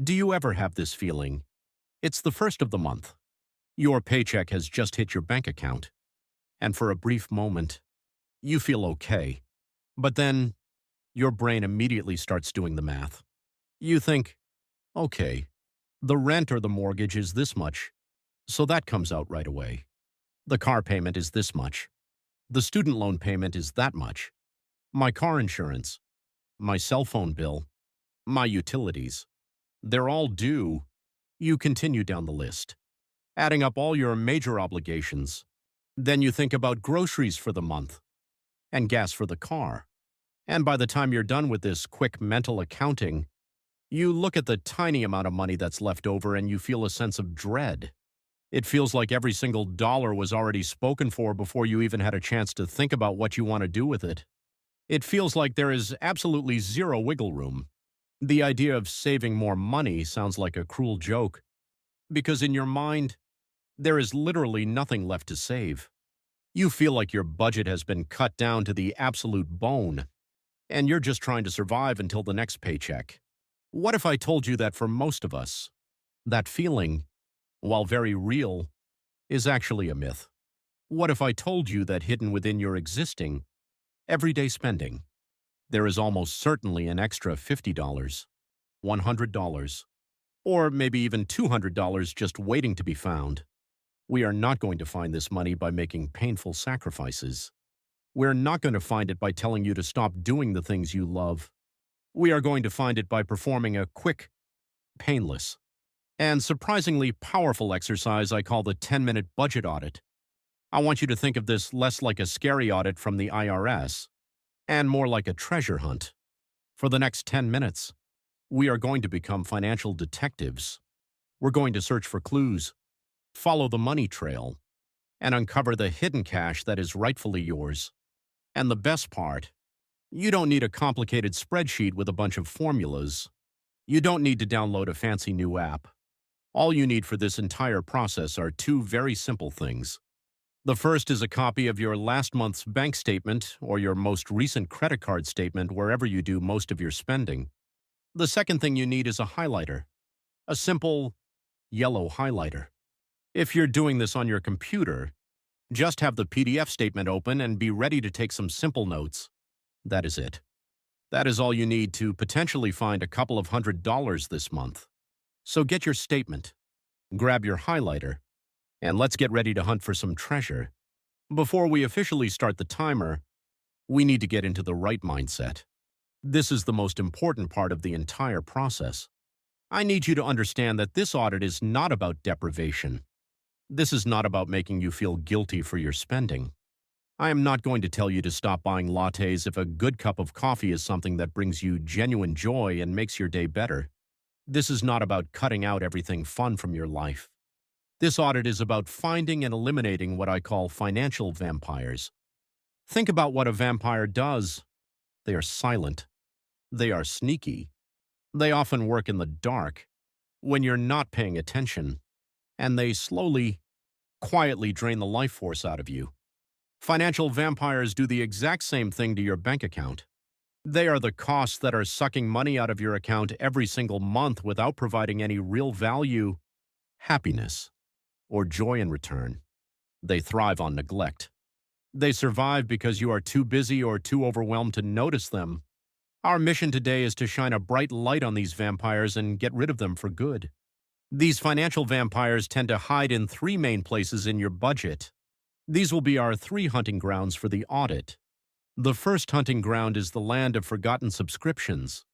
Do you ever have this feeling? It's the first of the month. Your paycheck has just hit your bank account. And for a brief moment, you feel okay. But then, your brain immediately starts doing the math. You think, okay, the rent or the mortgage is this much, so that comes out right away. The car payment is this much. The student loan payment is that much. My car insurance, my cell phone bill, my utilities. They're all due. You continue down the list, adding up all your major obligations. Then you think about groceries for the month and gas for the car. And by the time you're done with this quick mental accounting, you look at the tiny amount of money that's left over and you feel a sense of dread. It feels like every single dollar was already spoken for before you even had a chance to think about what you want to do with it. It feels like there is absolutely zero wiggle room. The idea of saving more money sounds like a cruel joke, because in your mind, there is literally nothing left to save. You feel like your budget has been cut down to the absolute bone, and you're just trying to survive until the next paycheck. What if I told you that for most of us, that feeling, while very real, is actually a myth? What if I told you that hidden within your existing, everyday spending, there is almost certainly an extra $50, $100, or maybe even $200 just waiting to be found? We are not going to find this money by making painful sacrifices. We're not going to find it by telling you to stop doing the things you love. We are going to find it by performing a quick, painless, and surprisingly powerful exercise I call the 10-minute budget audit. I want you to think of this less like a scary audit from the IRS and more like a treasure hunt. For the next 10 minutes, we are going to become financial detectives. We're going to search for clues, follow the money trail, and uncover the hidden cash that is rightfully yours. And the best part, you don't need a complicated spreadsheet with a bunch of formulas. You don't need to download a fancy new app. All you need for this entire process are two very simple things. The first is a copy of your last month's bank statement or your most recent credit card statement wherever you do most of your spending. The second thing you need is a highlighter, a simple yellow highlighter. If you're doing this on your computer, just have the PDF statement open and be ready to take some simple notes. That is it. That is all you need to potentially find a couple of $100 this month. So get your statement, grab your highlighter, and let's get ready to hunt for some treasure. Before we officially start the timer, we need to get into the right mindset. This is the most important part of the entire process. I need you to understand that this audit is not about deprivation. This is not about making you feel guilty for your spending. I am not going to tell you to stop buying lattes if a good cup of coffee is something that brings you genuine joy and makes your day better. This is not about cutting out everything fun from your life. This audit is about finding and eliminating what I call financial vampires. Think about what a vampire does. They are silent. They are sneaky. They often work in the dark, when you're not paying attention, and they slowly, quietly drain the life force out of you. Financial vampires do the exact same thing to your bank account. They are the costs that are sucking money out of your account every single month without providing any real value, happiness, or joy in return. They thrive on neglect. They survive because you are too busy or too overwhelmed to notice them. Our mission today is to shine a bright light on these vampires and get rid of them for good. These financial vampires tend to hide in three main places in your budget. These will be our three hunting grounds for the audit. The first hunting ground is the land of forgotten subscriptions.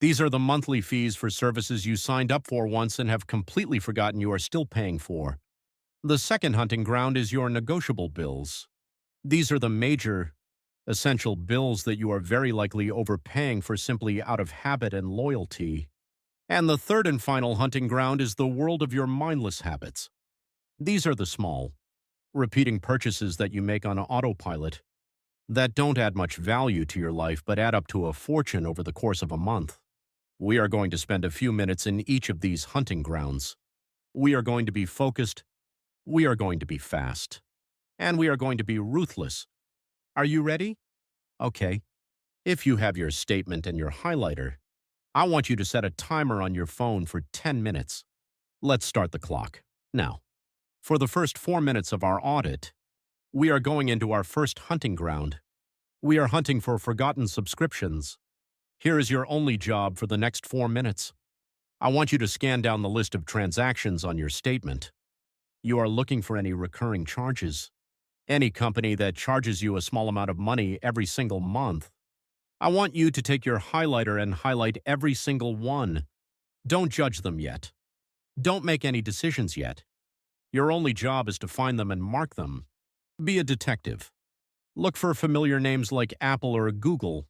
These are the monthly fees for services you signed up for once and have completely forgotten you are still paying for. The second hunting ground is your negotiable bills. These are the major, essential bills that you are very likely overpaying for simply out of habit and loyalty. And the third and final hunting ground is the world of your mindless habits. These are the small, repeating purchases that you make on autopilot that don't add much value to your life but add up to a fortune over the course of a month. We are going to spend a few minutes in each of these hunting grounds. We are going to be focused, we are going to be fast, and we are going to be ruthless. Are you ready? Okay. If you have your statement and your highlighter, I want you to set a timer on your phone for 10 minutes. Let's start the clock. Now, for the first 4 minutes of our audit, we are going into our first hunting ground. We are hunting for forgotten subscriptions. Here is your only job for the next 4 minutes. I want you to scan down the list of transactions on your statement. You are looking for any recurring charges. Any company that charges you a small amount of money every single month. I want you to take your highlighter and highlight every single one. Don't judge them yet. Don't make any decisions yet. Your only job is to find them and mark them. Be a detective. Look for familiar names like Apple or Google,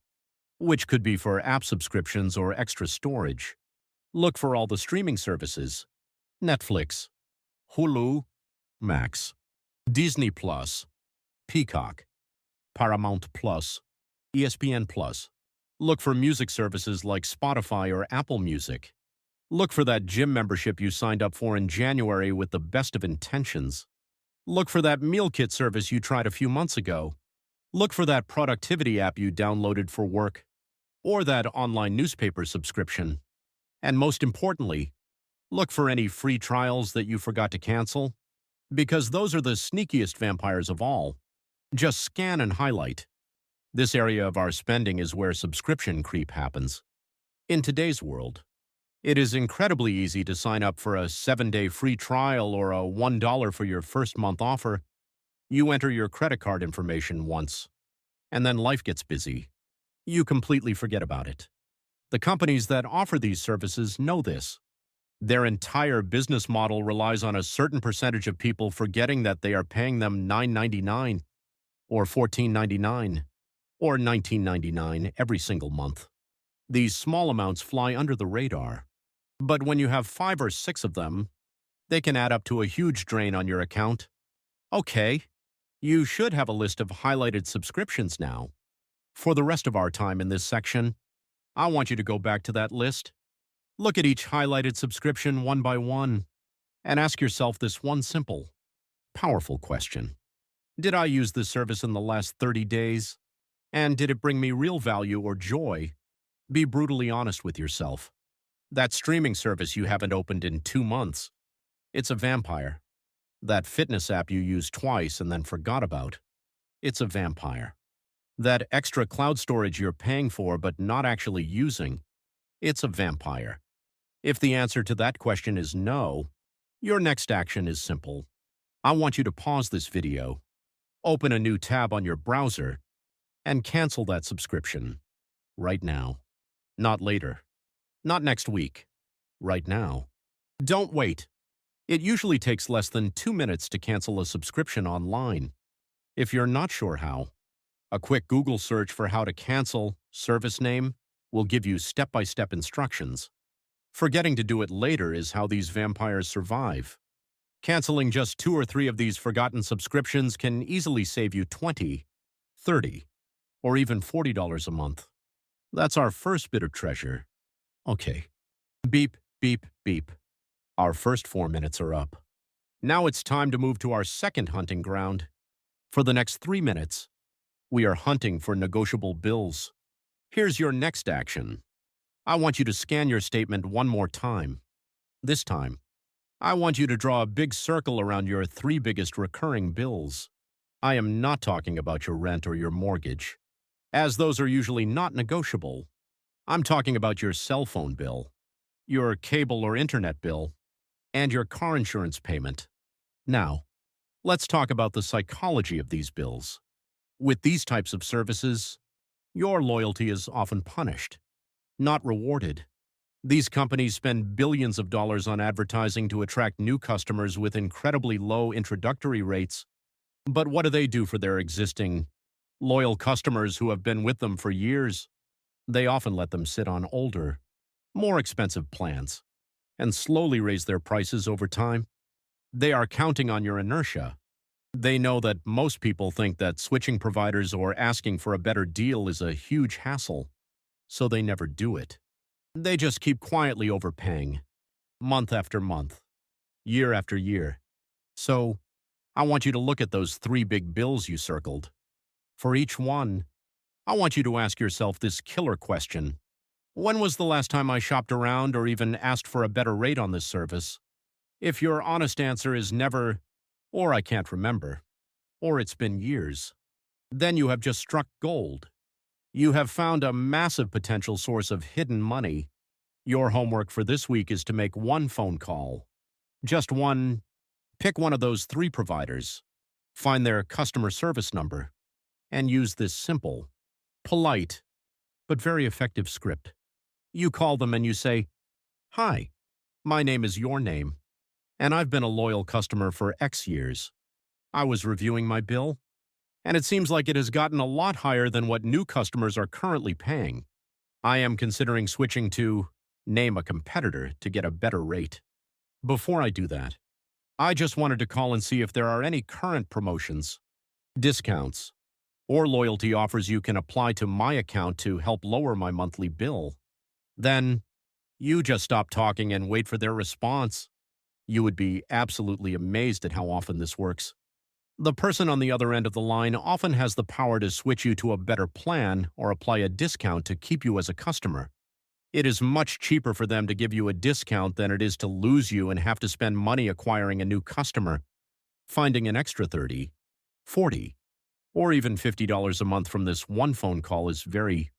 which could be for app subscriptions or extra storage. Look for all the streaming services: Netflix, Hulu, Max, Disney Plus, Peacock, Paramount Plus, ESPN Plus. Look for music services like Spotify or Apple Music. Look for that gym membership you signed up for in January with the best of intentions. Look for that meal kit service you tried a few months ago. Look for that productivity app you downloaded for work, or that online newspaper subscription. And most importantly, look for any free trials that you forgot to cancel, because those are the sneakiest vampires of all. Just scan and highlight. This area of our spending is where subscription creep happens. In today's world, it is incredibly easy to sign up for a 7-day free trial or a $1 for your first month offer. You enter your credit card information once, and then life gets busy. You completely forget about it. The companies that offer these services know this. Their entire business model relies on a certain percentage of people forgetting that they are paying them $9.99 or $14.99 or $19.99 every single month. These small amounts fly under the radar. But when you have 5 or 6 of them, they can add up to a huge drain on your account. Okay, you should have a list of highlighted subscriptions now. For the rest of our time in this section, I want you to go back to that list. Look at each highlighted subscription one by one, and ask yourself this one simple, powerful question. Did I use this service in the last 30 days? And did it bring me real value or joy? Be brutally honest with yourself. That streaming service you haven't opened in 2 months, it's a vampire. That fitness app you used twice and then forgot about, it's a vampire. That extra cloud storage you're paying for but not actually using, it's a vampire. If the answer to that question is no, your next action is simple. I want you to pause this video, open a new tab on your browser, and cancel that subscription. Right now. Not later. Not next week. Right now. Don't wait. It usually takes less than 2 minutes to cancel a subscription online. If you're not sure how, a quick Google search for how to cancel service name will give you step-by-step instructions. Forgetting to do it later is how these vampires survive. Canceling just 2 or 3 of these forgotten subscriptions can easily save you $20, $30, or even $40 a month. That's our first bit of treasure. Okay. Beep, beep, beep. Our first 4 minutes are up. Now it's time to move to our second hunting ground. For the next 3 minutes, we are hunting for negotiable bills. Here's your next action. I want you to scan your statement one more time. This time, I want you to draw a big circle around your 3 biggest recurring bills. I am not talking about your rent or your mortgage, as those are usually not negotiable. I'm talking about your cell phone bill, your cable or internet bill, and your car insurance payment. Now, let's talk about the psychology of these bills. With these types of services, your loyalty is often punished, not rewarded. These companies spend billions of dollars on advertising to attract new customers with incredibly low introductory rates. But what do they do for their existing, loyal customers who have been with them for years? They often let them sit on older, more expensive plans and slowly raise their prices over time. They are counting on your inertia. They know that most people think that switching providers or asking for a better deal is a huge hassle, so they never do it. They just keep quietly overpaying, month after month, year after year. So, I want you to look at those 3 big bills you circled. For each one, I want you to ask yourself this killer question. When was the last time I shopped around or even asked for a better rate on this service? If your honest answer is never, or I can't remember, or it's been years, then you have just struck gold. You have found a massive potential source of hidden money. Your homework for this week is to make one phone call. Just one. Pick one of those three providers, find their customer service number, and use this simple, polite, but very effective script. You call them and you say, "Hi, my name is your name, and I've been a loyal customer for X years. I was reviewing my bill, and it seems like it has gotten a lot higher than what new customers are currently paying. I am considering switching to name a competitor to get a better rate. Before I do that, I just wanted to call and see if there are any current promotions, discounts, or loyalty offers you can apply to my account to help lower my monthly bill." Then, you just stop talking and wait for their response. You would be absolutely amazed at how often this works. The person on the other end of the line often has the power to switch you to a better plan or apply a discount to keep you as a customer. It is much cheaper for them to give you a discount than it is to lose you and have to spend money acquiring a new customer. Finding an extra 30, 40, or even $50 a month from this one phone call is very,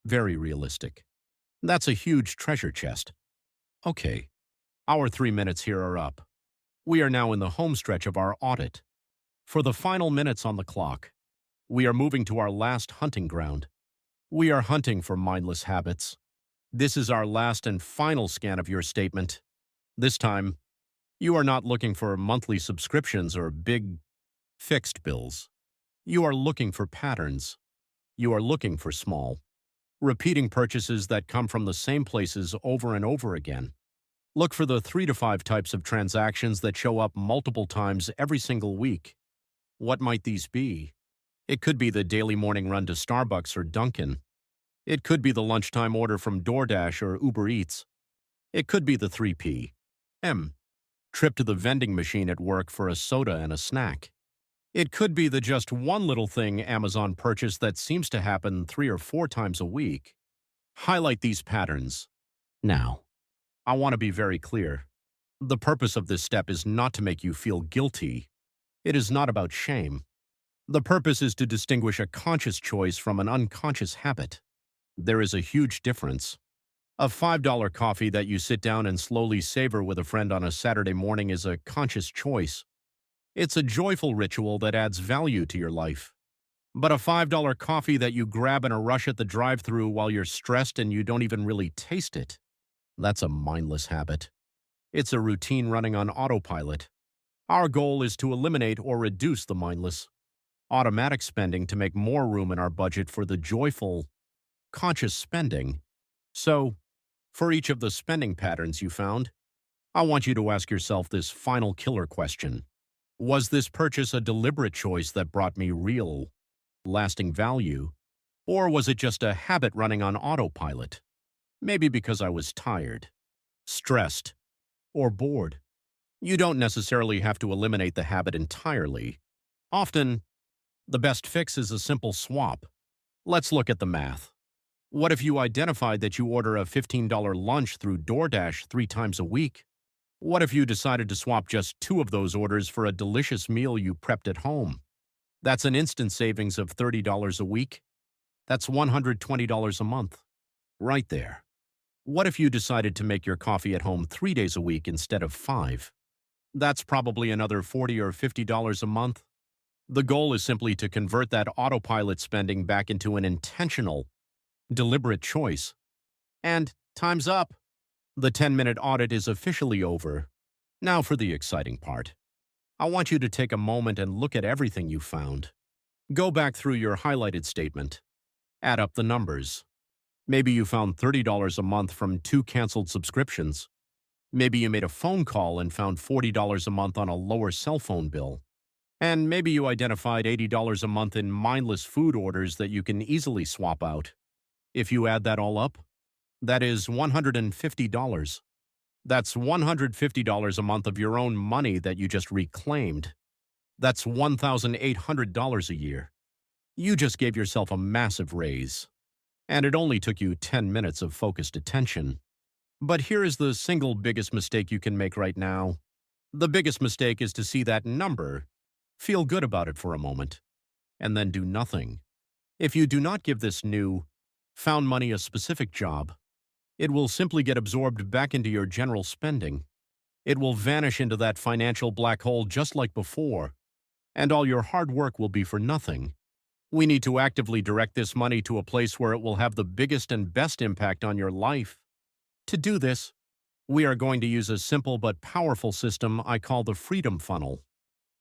very realistic. That's a huge treasure chest. Okay, our 3 minutes here are up. We are now in the home stretch of our audit. For the final minutes on the clock, we are moving to our last hunting ground. We are hunting for mindless habits. This is our last and final scan of your statement. This time, you are not looking for monthly subscriptions or big, fixed bills. You are looking for patterns. You are looking for small, repeating purchases that come from the same places over and over again. Look for the 3 to 5 types of transactions that show up multiple times every single week. What might these be? It could be the daily morning run to Starbucks or Dunkin'. It could be the lunchtime order from DoorDash or Uber Eats. It could be the 3 p.m. trip to the vending machine at work for a soda and a snack. It could be the just one little thing Amazon purchase that seems to happen 3 or 4 times a week. Highlight these patterns. Now, I want to be very clear. The purpose of this step is not to make you feel guilty. It is not about shame. The purpose is to distinguish a conscious choice from an unconscious habit. There is a huge difference. A $5 coffee that you sit down and slowly savor with a friend on a Saturday morning is a conscious choice. It's a joyful ritual that adds value to your life. But a $5 coffee that you grab in a rush at the drive-thru while you're stressed and you don't even really taste it, that's a mindless habit. It's a routine running on autopilot. Our goal is to eliminate or reduce the mindless, automatic spending to make more room in our budget for the joyful, conscious spending. So, for each of the spending patterns you found, I want you to ask yourself this final killer question. Was this purchase a deliberate choice that brought me real, lasting value? Or was it just a habit running on autopilot? Maybe because I was tired, stressed, or bored. You don't necessarily have to eliminate the habit entirely. Often, the best fix is a simple swap. Let's look at the math. What if you identified that you order a $15 lunch through DoorDash 3 times a week? What if you decided to swap just 2 of those orders for a delicious meal you prepped at home? That's an instant savings of $30 a week. That's $120 a month. Right there. What if you decided to make your coffee at home 3 days a week instead of 5? That's probably another $40 or $50 a month. The goal is simply to convert that autopilot spending back into an intentional, deliberate choice. And time's up. The 10-minute audit is officially over. Now for the exciting part. I want you to take a moment and look at everything you found. Go back through your highlighted statement. Add up the numbers. Maybe you found $30 a month from 2 canceled subscriptions. Maybe you made a phone call and found $40 a month on a lower cell phone bill. And maybe you identified $80 a month in mindless food orders that you can easily swap out. If you add that all up, that is $150. That's $150 a month of your own money that you just reclaimed. That's $1,800 a year. You just gave yourself a massive raise. And it only took you 10 minutes of focused attention. But here is the single biggest mistake you can make right now. The biggest mistake is to see that number, feel good about it for a moment, and then do nothing. If you do not give this new, found money a specific job, it will simply get absorbed back into your general spending. It will vanish into that financial black hole just like before, and all your hard work will be for nothing. We need to actively direct this money to a place where it will have the biggest and best impact on your life. To do this, we are going to use a simple but powerful system I call the freedom funnel.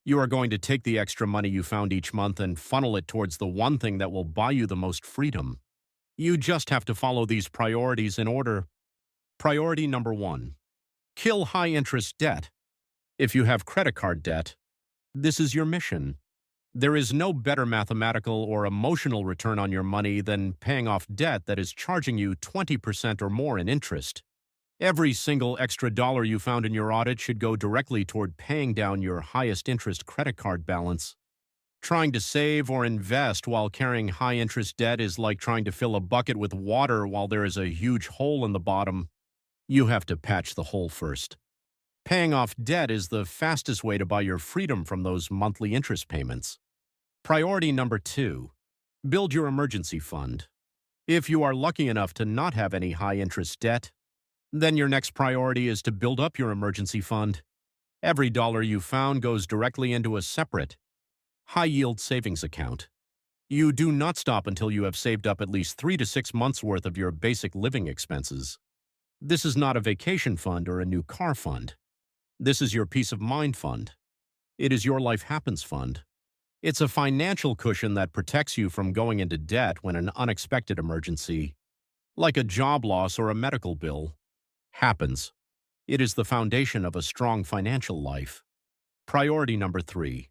You are going to take the extra money you found each month and funnel it towards the one thing that will buy you the most freedom. You just have to follow these priorities in order. Priority number 1. Kill high-interest debt. If you have credit card debt, this is your mission. There is no better mathematical or emotional return on your money than paying off debt that is charging you 20% or more in interest. Every single extra dollar you found in your audit should go directly toward paying down your highest interest credit card balance. Trying to save or invest while carrying high-interest debt is like trying to fill a bucket with water while there is a huge hole in the bottom. You have to patch the hole first. Paying off debt is the fastest way to buy your freedom from those monthly interest payments. Priority number 2. Build your emergency fund. If you are lucky enough to not have any high-interest debt, then your next priority is to build up your emergency fund. Every dollar you found goes directly into a separate, high-yield savings account. You do not stop until you have saved up at least 3 to 6 months' worth of your basic living expenses. This is not a vacation fund or a new car fund. This is your peace of mind fund. It is your life happens fund. It's a financial cushion that protects you from going into debt when an unexpected emergency, like a job loss or a medical bill, happens. It is the foundation of a strong financial life. Priority number 3.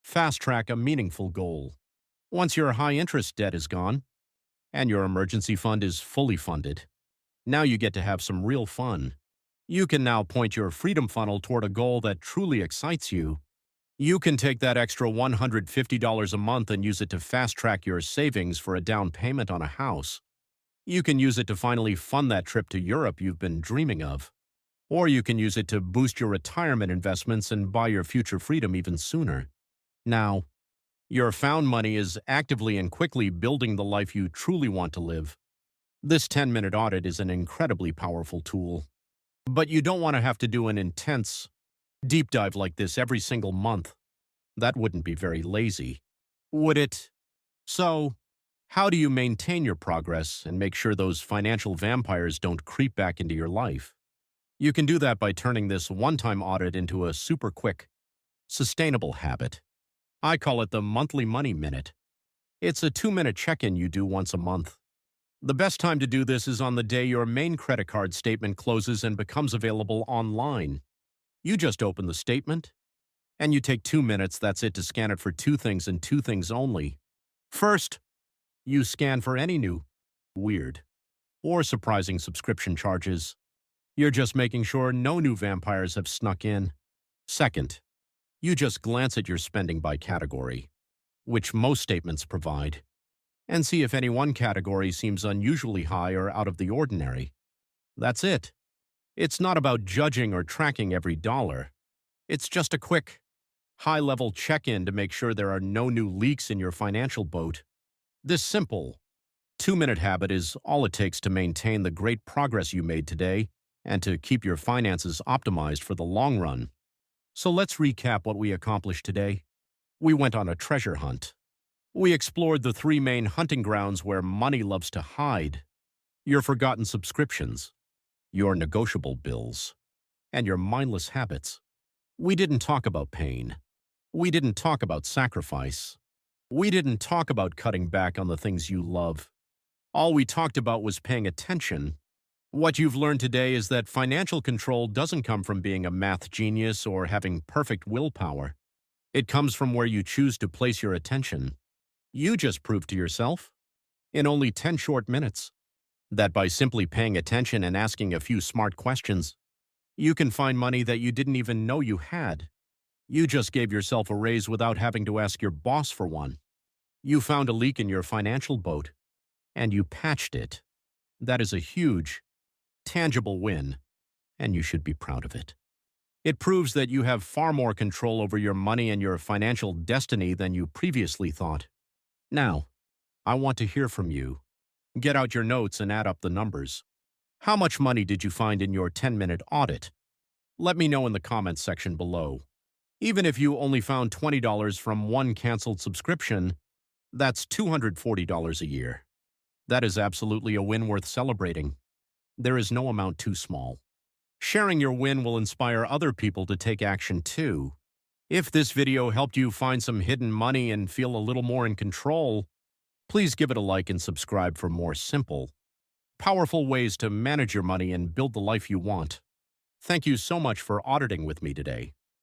Fast-track a meaningful goal. Once your high-interest debt is gone, and your emergency fund is fully funded, now you get to have some real fun. You can now point your freedom funnel toward a goal that truly excites you. You can take that extra $150 a month and use it to fast-track your savings for a down payment on a house. You can use it to finally fund that trip to Europe you've been dreaming of. Or you can use it to boost your retirement investments and buy your future freedom even sooner. Now, your found money is actively and quickly building the life you truly want to live. This 10-minute audit is an incredibly powerful tool. But you don't want to have to do an intense, deep dive like this every single month. That wouldn't be very lazy, would it? So, how do you maintain your progress and make sure those financial vampires don't creep back into your life? You can do that by turning this one-time audit into a super quick, sustainable habit. I call it the Monthly Money Minute. It's a 2-minute check-in you do once a month. The best time to do this is on the day your main credit card statement closes and becomes available online. You just open the statement, and you take 2 minutes, that's it, to scan it for 2 things and 2 things only. First, you scan for any new, weird, or surprising subscription charges. You're just making sure no new vampires have snuck in. Second, you just glance at your spending by category, which most statements provide, and see if any one category seems unusually high or out of the ordinary. That's it. It's not about judging or tracking every dollar. It's just a quick, high-level check-in to make sure there are no new leaks in your financial boat. This simple, 2-minute habit is all it takes to maintain the great progress you made today and to keep your finances optimized for the long run. So let's recap what we accomplished today. We went on a treasure hunt. We explored the 3 main hunting grounds where money loves to hide: your forgotten subscriptions, your negotiable bills, and your mindless habits. We didn't talk about pain. We didn't talk about sacrifice. We didn't talk about cutting back on the things you love. All we talked about was paying attention. What you've learned today is that financial control doesn't come from being a math genius or having perfect willpower. It comes from where you choose to place your attention. You just proved to yourself, in only 10 short minutes, that by simply paying attention and asking a few smart questions, you can find money that you didn't even know you had. You just gave yourself a raise without having to ask your boss for one. You found a leak in your financial boat, and you patched it. That is a huge, tangible win, and you should be proud of it. It proves that you have far more control over your money and your financial destiny than you previously thought. Now, I want to hear from you. Get out your notes and add up the numbers. How much money did you find in your 10-minute audit? Let me know in the comments section below. Even if you only found $20 from one canceled subscription, that's $240 a year. That is absolutely a win worth celebrating. There is no amount too small. Sharing your win will inspire other people to take action too. If this video helped you find some hidden money and feel a little more in control, please give it a like and subscribe for more simple, powerful ways to manage your money and build the life you want. Thank you so much for auditing with me today.